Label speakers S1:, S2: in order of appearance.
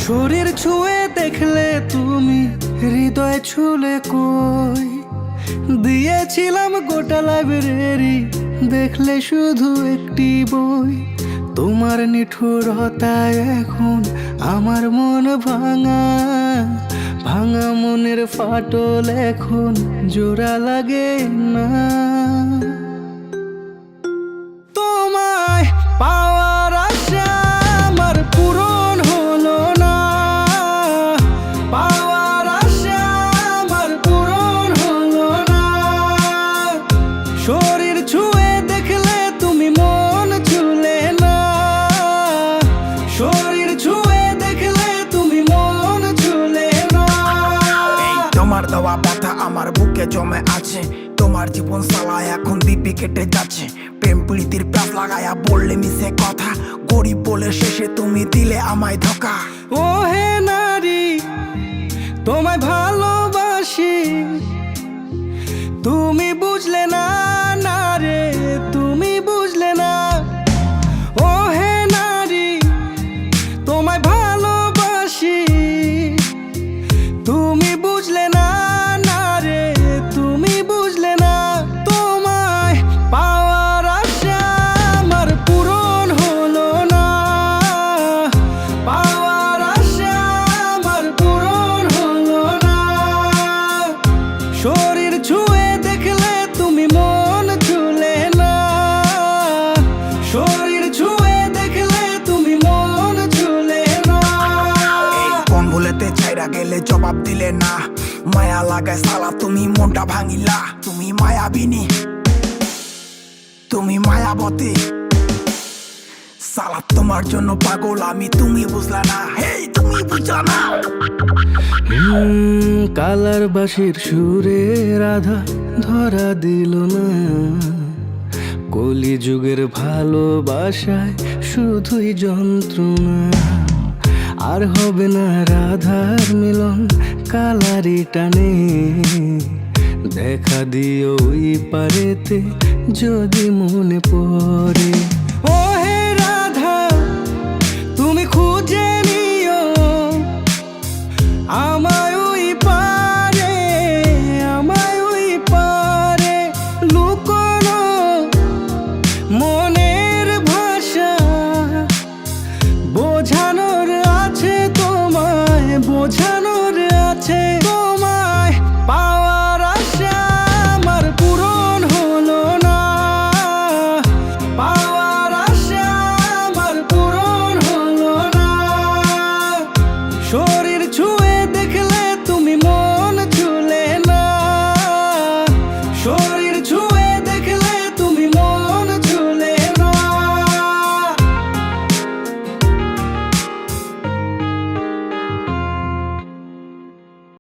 S1: শরীর ছুঁয়ে দেখলে তুমি হৃদয় ছুলে কই দিয়েছিলাম গোটা লাইব্রেরি, দেখলে শুধু একটি বই। তোমার নিঠুরতায় এখন আমার মন ভাঙা ভাঙা, মনের ফাটল এখন জোড়া লাগে না। তোমায় পাওয়ার আশা আমার পূরণ হলো না, পাওয়ার আশা আমার পূরণ হলো না। শরীর ছুঁয়ে দেখলে তুমি মন ছুলে না, শরীর ছুঁয়ে দেখলে তুমি মন ছুলে না।
S2: তোমার দেওয়া ব্যথা আমার বুকে জমে আছে, তোমার জীবন সালা এখন দিব্যি কেটে যাচ্ছে। প্রেম প্রীতির প্যাস লাগায়া বললে মিশে কথা, গরিব বলে শেষে তুমি দিলে আমায় ধোকা।
S1: ও হে নারী, তোমায় ভালোবাসি, তুমি বুঝলে না, না রে তুমি বুঝলে না। ও হে নারী, তোমায় ভালোবাসি, তুমি বুঝলে না, না রে তুমি বুঝলে না। তোমায় পাওয়ার আশা আমার পূরণ হলো না, পাওয়ার আশা আমার পূরণ হলো না। শরীর ছুঁয়ে দেখলে তুমি মন ছুলে না, শরীর ছুঁয়ে দেখলে তুমি মন ছুলে না।
S2: কোন ভুলেতে ছাইরা গেলে জবাব দিলে না, মায়া লাগায় সালা তুমি মনটা ভাঙিলা। তুমি মায়াবিনী, তুমি মায়াবতী, সালা তোমার জন্য পাগল আমি, তুমি বুঝলা না, হেই তুমি বুঝলা না।
S1: কালার বাঁশির সুরে রাধা ধরা দিল না, কলি যুগের ভালোবাসায় শুধুই যন্ত্রণা। আর হবে না রাধার মিলন কালারি টানে, দেখা দিও ওই পারেতে যদি মনে পড়ে। ও হে রাধা, তুমি খুঁজে নিও আমায় ওই পারে, আমায় ওই পারে। লুকোনো মনের ভাষা বোঝানোর আছে, তোমায় বোঝানোর আছে।